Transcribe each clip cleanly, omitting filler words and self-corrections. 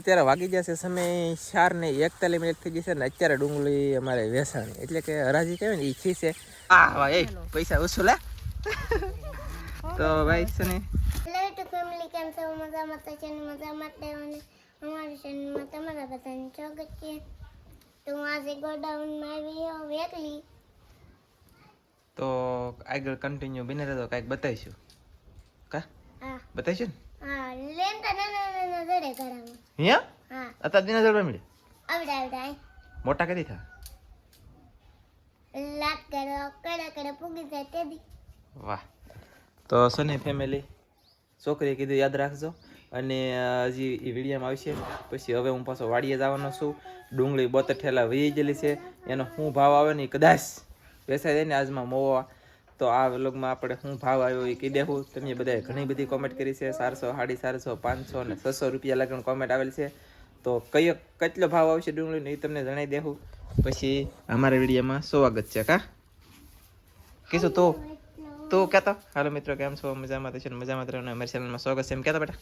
અત્યારે વાગી જશે સમય 4:41 થઈ જશે ને અત્યારે ડુંગળી અમારે વેસાણી એટલે કે હરાજી કહેવાય ને એ ખી છે. હા ભાઈ પૈસા વસૂલે તો ભાઈ છે ને ફેમિલી કેમ છો મજામાં તો છે ને મજામાં દેવાને અમારી ચેનલમાં તમારા બધાનું સ્વાગત છે. તો હું આજે ગોડાઉનમાં આવી હોઉં એકલી તો આગળ કન્ટિન્યુ બને રહેતો કાંઈક બતાવીશું કા હા બતાવીશું ને હા લેન તો ના જડે કરાવું અહીંયા હા અત્યારે દિના જડવા મળે આવડા મોટા કરી થા લાટ કરો કડે પૂગી જાય તે દી. વાહ તો સની ફેમિલી છોકરીએ કીધું યાદ રાખજો અને હજી એ વિડીયોમાં આવશે. પછી હવે હું પાછો વાડીએ જવાનો છું. ડુંગળી 72 ઠેલા વહી ગયેલી છે. એનો શું ભાવ આવે ને કદાચ વેચાઈ જાય ને આજમાં મોવા તો આ વ્લોગમાં આપણે શું ભાવ આવ્યો એ કહી દેવું. તમે બધાએ ઘણી બધી કોમેન્ટ કરી છે 400, 450, 500 અને 600 રૂપિયા લગન કોમેન્ટ આવેલ છે. તો કેટલો ભાવ આવશે ડુંગળીનો એ તમને જણાવી દેવું. પછી અમારા વિડીયોમાં સ્વાગત છે કા કીધું તો કહેતો હાલો મિત્રો કેમ છો મજામાં છે મજામાં રહો ને અમારી ચેનલમાં સ્વાગત છે એમ કહેતો બેટા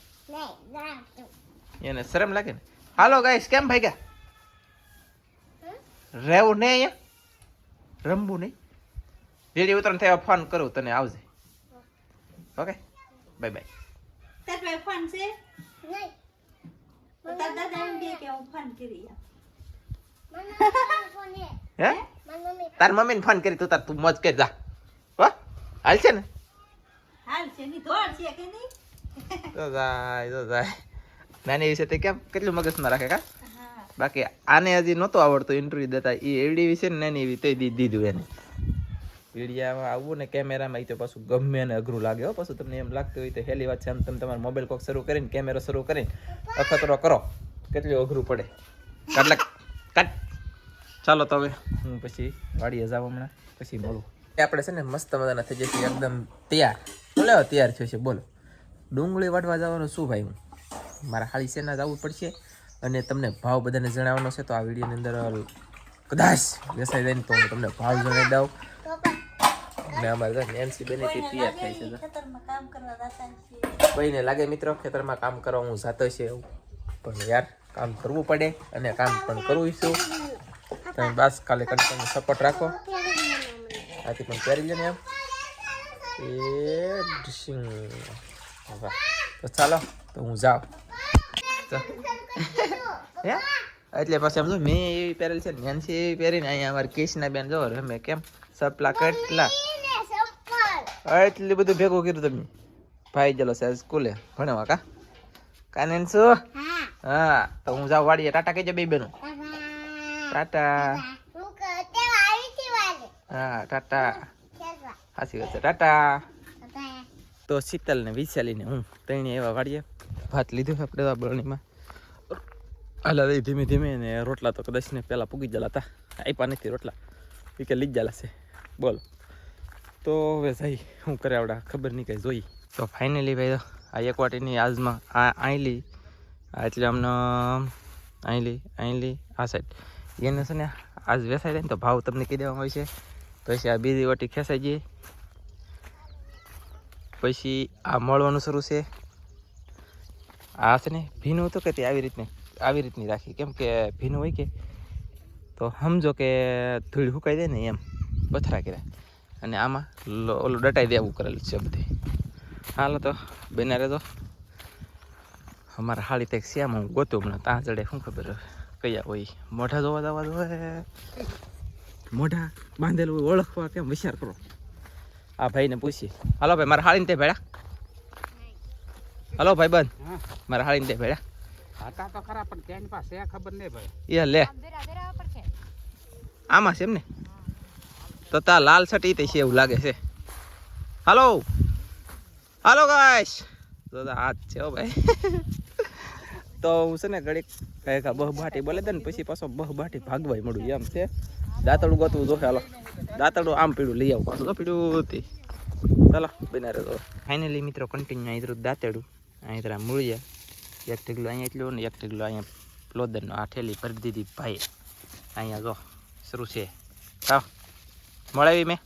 એને શરમ લાગે ને. હાલો ગાઈસ કેમ ભાઈ ગયા રહેવું નહીં અહીંયા રમવું નહીં. વિડીયો ઉતરણ થયા ફોન કરું તને આવજે. Okay bye bye. તાર પાસે ફોન છે નહીં તાર દાદા એમ કહે કે હું ફોન કરી ફોન હે હે મમ્મી તાર મમ્મીને ફોન કરી તું મોજ કરી જા હો હાલ છે ને હાલ છે ની ધોળ છે કે નહીં તો જાય નાની વિશે તે કેમ કેટલું મગજમાં રાખે કા હા બાકી આને હજી નહોતું આવડતું ઇન્ટરવ્યુ દેતા એ એવડી વિશે ને નાની એવી તે દીધું એને વિડીયામાં આવવું ને કેમેરામાં એ તો પાછું ગમે ને અઘરું લાગે હો. પાછું તમને એમ લાગતું હોય તો હેલી વાત છે. આમ તમે તમારો મોબાઈલ કોક શરૂ કરીને કેમેરો શરૂ કરીને અખતરો કરો કેટલું અઘરું પડે. કાટ ચાલો તો હવે હું પછી વાડીએ જાવ હમણાં પછી મળું. આપણે છે ને મસ્ત મજાના થઈ જશે એકદમ તૈયાર. બોલો તૈયાર થયો છે બોલો. ડુંગળી વાટવા જવાનું શું ભાઈ હું મારા હાળી સેના જવું પડશે અને તમને ભાવ બધાને જણાવવાનો છે. તો આ વિડીયોની અંદર કદાચ વેસાઈ જાય ને તો હું તમને ભાવ જણાવી દઉં. ને અમારે નેન્સી બની તૈયાર થાય છે. ખેતરમાં કામ કરવા જતા છે ભાઈને લાગે મિત્રો ખેતરમાં કામ કરવા હું જાતો છે એવું પણ યાર કામ કરવું પડે અને કામ પણ કરવું છું. તમે બસ કાલે કન્ટિન્યુ સપોર્ટ રાખો. આથી પણ પહેરી લે ને એમ એ ડિશિંગ વાહ. તો ચાલો તો હું જાઉં હે એટલે પછી સમજો મેં એવી પહેરેલ છે નેન્સી એવી પહેરીને અહીંયા અમારી કૃષ્ણા બેન જો રમે કેમ સપલા કેટલા એટલું બધું ભેગું કર્યું તમે ભાઈ ચલો સાહેબ સ્કૂલે ભણવા કા નેન્સુ હા તો હું જાઉં વાડીએ. ટાટા કહેજો બે બેનો ટાટા. હા ટાટા સાચી વાત છે ટાટા. તો શીતલ ને વિશાલીને હું ત્રણે એવા વાડીએ ભાત લીધું આપણે બરણીમાં હાલા દઈ ધીમે ધીમે ને રોટલા તો કદાચ ને પહેલાં પૂગી ગયેલા હતા આપ્યા નથી રોટલા એ કે લઈ ગયેલા છે બોલો. તો હવે જઈ શું કરે આવડા ખબર નહીં કંઈ જોઈ. તો ફાઇનલી ભાઈ આ એક વાટીની આજમાં આઈલી એટલે અમને આઈલી આ સાઈડ એને છે ને આજ વેસાઈ જાય ને તો ભાવ તમને કહી દેવામાં આવે છે. પછી આ બીજી વાટી ખેંચાઈ જઈએ પછી આ મળવાનું શરૂ છે. આ છે ને ભીનું હતું કે તે આવી રીતની રાખી કેમ કે ભીનું હોય કે તો સમજો કે ધૂળ સુકાઈ જાય ને એમ પથરા કર્યા અને આમાં ઓલું ડટાઈ દેવું કરેલું છે બધે. હાલો તો બને રહેજો. અમારા હાળી કંઈક શ્યામાં હું ગોતું હમણાં ત્યાં ચડે શું ખબર કયા હોય મોઢા જોવા જવા દો મોઢા બાંધેલું હોય ઓળખવા કેમ વિચાર કરો. આ ભાઈને પૂછીએ. હાલો ભાઈ મારા હાળીને તે ભેડા હલો ભાઈ બંધ મારા હાળીને તે ભેડા હતા તો ખરા પણ તેની પાસે ખબર નહીં ભાઈ એ લે આમાં છે એમ ને તો તા લાલ સટી તે છે એવું લાગે છે. હાલો હાલો ગાઈસ તો હાથ છે હો ભાઈ. તો હું છે ને ઘડીક કઈ બહ બાટી બોલે દે ને પછી પાછો બહ બાટી ભાગવાય મળું એમ છે. દાંતડું ગોતવું જો હાલો દાંતડું આમ પીડું લઈ આવું પાછું પીડું હતી. ચાલો બના રહે તો ફાઇનલી મિત્રો કન્ટિન્યુ અહીં દાંતડું અહીં તરા મૂળિયા એક ઢગલું અહીંયા એટલું ને એક ઢગલું અહીંયા પ્લોદરનો આ ઠેલી ભરી દીધી ભાઈ. અહીંયા જો શરૂ છે હા મળાવી મેં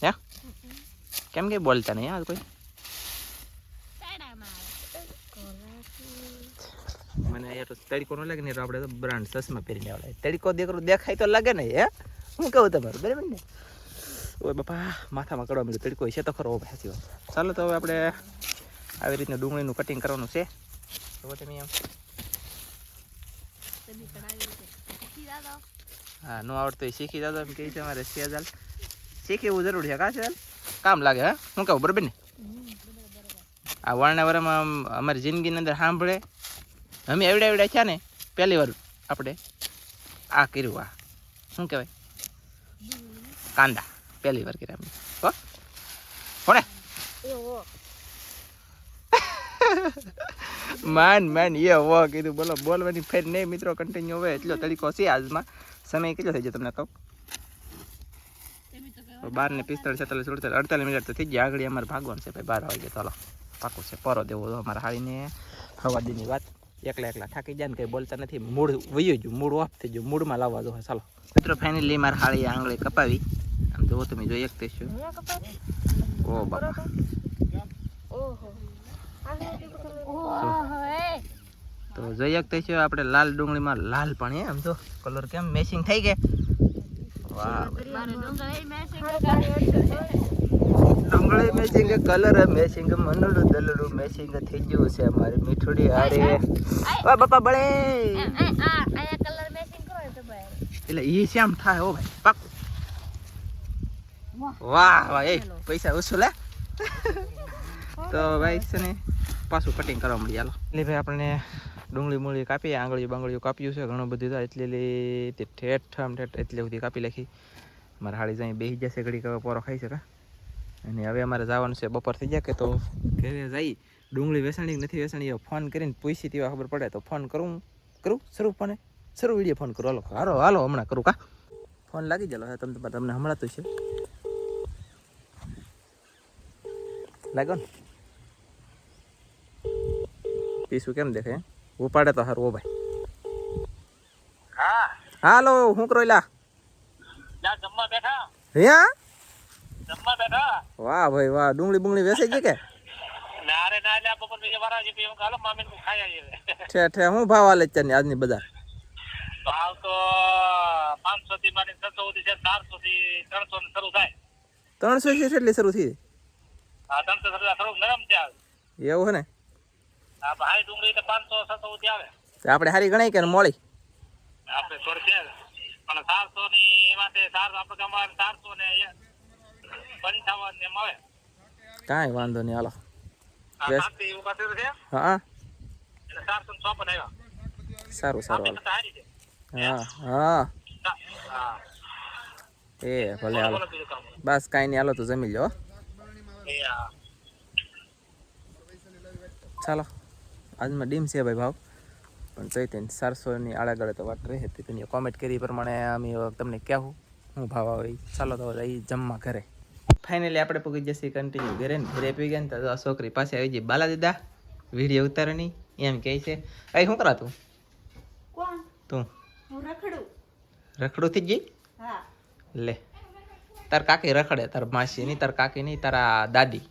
હે કેમ કે બોલતા નહીં યાર કોઈ યાર તડકો ન લાગે ને આપણે તો બ્રાન્ડ ચશ્મા પહેરીને આવડે. તડકો દીકરો દેખાય તો લાગે ને હે, હું કહું તમારું બરાબર ને. ઓય બાપા માથામાં કડવા મળ્યું, તડકો છે તો ખરો સાચી વાત. ચાલો તો હવે આપણે આવી રીતના ડુંગળીનું કટિંગ કરવાનું છે. તો તમે એમ હા ન આવડતું હોય શીખી દાદા એમ કહે છે અમારે સેજાલ. શીખી એવું જરૂર છે કા સેજાલ, કામ લાગે હે, હું કહું બરાબર ને. આ વાળના વારમાં અમારી જિંદગીની અંદર સાંભળે અમે એવડા છે ને પહેલી વાર આપણે આ કર્યું. આ શું કહેવાય, કાંદા પહેલી વાર કર્યા અમે. હો હોને માન એ હો કીધું. બોલો બોલવાની ફેર નહીં મિત્રો, કન્ટિન્યુ હવે એટલો તરીકો છે આજમાં. સમય કેટલો થઈ જાય તમને કહું, 12:45, 47, 48 મિનિટ તો થઈ ગયા. આગળ અમારે ભાગવાનું છે ભાઈ 12 વાગે. ચાલો પાકું છે પરો દેવો અમારે હાળીને. હવાદીની વાત એકલા થાકી જાય ને કંઈ બોલતા નથી, મૂડ વયું ગયું, મૂડ ઓફ થઈ ગયું, મૂડમાં લાવવા દો. ચાલો મિત્રો ફાઇનલી મારે હાળી આંગળી કપાવી. આમ જુઓ તમે જોઈ શકते છો. ઓ બાપા તો જોઈ શકते છો આપણે લાલ ડુંગળીમાં લાલ પાણી. આમ જો કલર કેમ મેચિંગ થઈ ગયા. વાહ ડુંગળી મેચિંગ, કલર મેચિંગ, મનડું દલડું મેચિંગ થઈ ગયું છે મારી મીઠુડી હારે. ઓ બાપા બળે એટલે ઈ શ્યામ થાય. ઓ ભાઈ પાકું. વાહ વાહ એ પૈસા વસૂલ હે. તો ભાઈ છે ને પાછું કટિંગ કરવા મળી. હાલો એટલે ભાઈ આપણે ડુંગળી મૂળી કાપી, આંગળીઓ બાંગળીઓ કાપ્યું છે ઘણું બધું. એટલી તે ઠેઠ એટલે બધી કાપી નાખી. મારે હાળી જાય બેસી જશે ઘડી હવે પોરો ખાઈ શકે. અને હવે અમારે જવાનું છે, બપોર થઈ જાય કે તો ઘરે જઈ ડુંગળી વેસાણી નથી વેસાણી ફોન કરીને પૂછી તેવા ખબર પડે તો ફોન કરું શરૂ ફોને શરૂ વિડીયો ફોન કરું. હાલો હમણાં કરું કા ફોન લાગી જાલો. હવે તમને હમણાં છે લાગો ને પીસું કેમ દેખે ઉપાડે તો સારું. ઓ ભાઈ હા હાલો હું કરો લા જમવા બેઠા હે જમવા બેઠા. વાહ ભાઈ વાહ ડુંગળી બુંગળી વેચાઈ ગઈ કે નારે ના લે બપોર બીજે વારા જે પીવું કાલો મામીન કો ખાઈ આવીએ. ઠે હું ભાવ આલે છે ને આજની બજાર ભાવ તો 500 થી માંડી 600 સુધી છે, 400 થી 300 ને શરૂ થાય. 300 થી કેટલી શરૂ થઈ? હા 300 શરૂ નરમ છે એવું હે ને. આ ભાઈ ડુંગળી તો 500 600 સુધી આવે. આપણે હારી ગણાય કે મોળી આપણે થોડી છે પણ 400 ની માટે 4 આપણે ગામમાં 400 ને 55 ને મળે. કાંઈ વાંધો નહીં હાલો. હા સારું હા એ ભલે હાલો બસ કાંઈ નહીં હાલો તો જમી લો. ચાલો આજમાં ડીમ છે ભાઈ ભાવ પણ ચૈતન 400 ની આડાગળે તો વાત રહે હતી. તમે કોમેન્ટ કરી પ્રમાણે અમે તમને કહેવું શું ભાવ આવે. ચાલો તો એ જમવા ઘરે. ફાઇનલી આપણે પૂગી જશે કન્ટિન્યુ ઘરે ને ઘરે પી ગયા ને તો છોકરી પાસે આવી જાય બાલા દાદા વિડીયો ઉતારે નહીં એમ કહે છે. અહીં શું કરા તું તું રખડું થઈ ગઈ લે. તાર કાકી રખડે, તાર માસી નહીં, તાર કાકી નહીં, તારા દાદી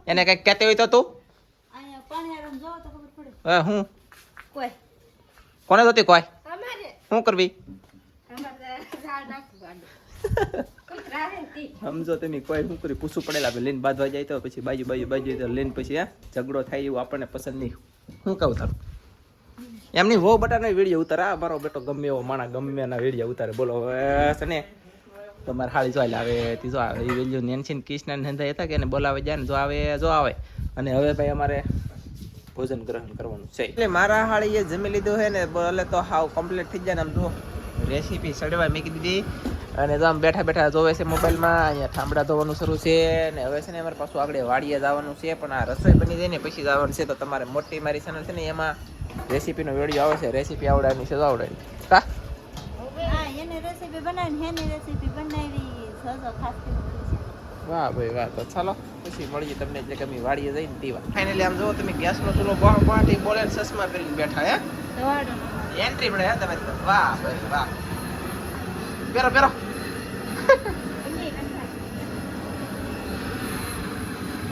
એને કઈક કહેતી હોય તો તું હું કોને જોતી કોઈ શું કરવી સમજો તમે કોઈ શું કરી પૂછવું પડેલા લઈને બાંધવા જાય તો પછી બાજુ લઈને પછી ઝઘડો થાય એવું આપણને પસંદ નહીં. શું કહું તારું એમ નહીં વો બટાનો વિડીયો ઉતારે. આ મારો બેટો ગમે એવો માણા ગમે એના વિડીયો ઉતારે. બોલો હવે ને તમારે હાળી જોઈ આવે જો આવે એ વેલ્યુ નેન્સીન કૃષ્ણ નંદા હતા કે એને બોલાવે જાય ને જો આવે. અને હવે ભાઈ અમારે ભોજન ગ્રહણ કરવાનું છે. એટલે મારા હાળીએ જમી લીધું છે ને બોલે તો હાવ કમ્પ્લીટ થઈ જાય ને. આમ જો રેસીપી સડવા મૂકી દીધી અને તો આમ બેઠા જોવે છે મોબાઈલમાં. અહીંયા ઠામડા ધોવાનું શરૂ છે ને હવે છે ને અમારે પાછું આગળ વાડીએ જવાનું છે. પણ આ રસોઈ બની જાય ને પછી જવાનું છે. તો તમારે મોટી મારી ચેનલ છે ને એમાં રેસીપીનો વિડીયો આવે છે. રેસીપી આવડવાની છે તો આવડવાની કા એને રેસીપી બનાવી વાહ ભાઈ વાહ. તો ચાલો પછી મળીએ તમને એટલે કે અમે વાડીએ જઈને પીવા. ફાઇનલી આમ જો તમે ગેસનો ચૂલો બોહાટી બોલે ચશ્મા પહેરીને બેઠા હે એન્ટ્રી પડે હે તમારી તો. વાહ ભાઈ વાહ પેરો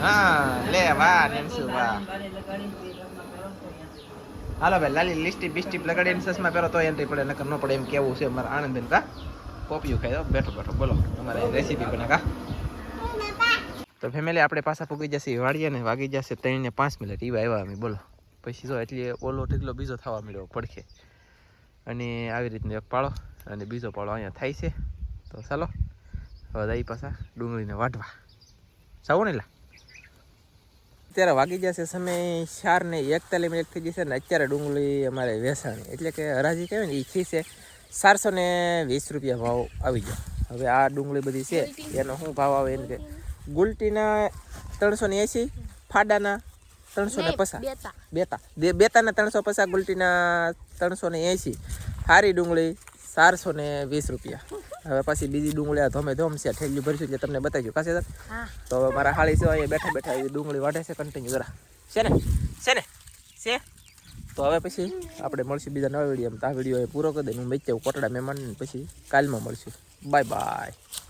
હા લે વાહ નેન્સુ વાહ હાલો ભાઈ લાલી લિસ્ટી બિસ્ટી લગાડીને ચશ્મા પહેરો તો એન્ટ્રી પડે નકર ન પડે એમ કેવું છે અમારા આનંદબેન કા પોપિયું ખાઈ દો બેઠો બેઠો બોલો અમારે રેસીપી બને કા તો ફેમિલી આપણે પાછા પૂગી જશે વાડીએ ને વાગી જશે 3 ને 5 મિનિટ એવા આવ્યા અમે બોલો પછી જો એટલે ઓલો ઢગલો બીજો થવા મળ્યો પડખે અને આવી રીતનો એક પાળો અને બીજો પાળો અહીંયા થાય છે તો ચાલો હવે દઈ પાછા ડુંગળીને વાટવા જાવું ને લા અત્યારે વાગી જશે સમય 4 ને 41 થઈ જશે ને અત્યારે ડુંગળી અમારે વેચાણી એટલે કે હરાજી કહેવાય ને એ ખી છે 420 રૂપિયા ભાવ આવી ગયો હવે આ ડુંગળી બધી છે એનો શું ભાવ આવે એને કે ગુલટીના 380 ફાડાના 350 બેતાના 350 ગુલટીના 380 હારી ડુંગળી 420 રૂપિયા હવે પછી બીજી ડુંગળી આ ધોમે ધોમ છે ઠેલ્યું ભરીશું એટલે તમને બતાવ્યું કાશે સર તો હવે મારા હાળી છે અહીંયા બેઠા બેઠા એ ડુંગળી વાઢે છે કન્ટિન્યુ જરા છે તો હવે પછી આપણે મળશું બીજા નવા વિડીયોમાં આ વિડીયો પૂરો કરી દે હું મેચ કોટડા મહેમાન પછી કાલમાં મળશું બાય બાય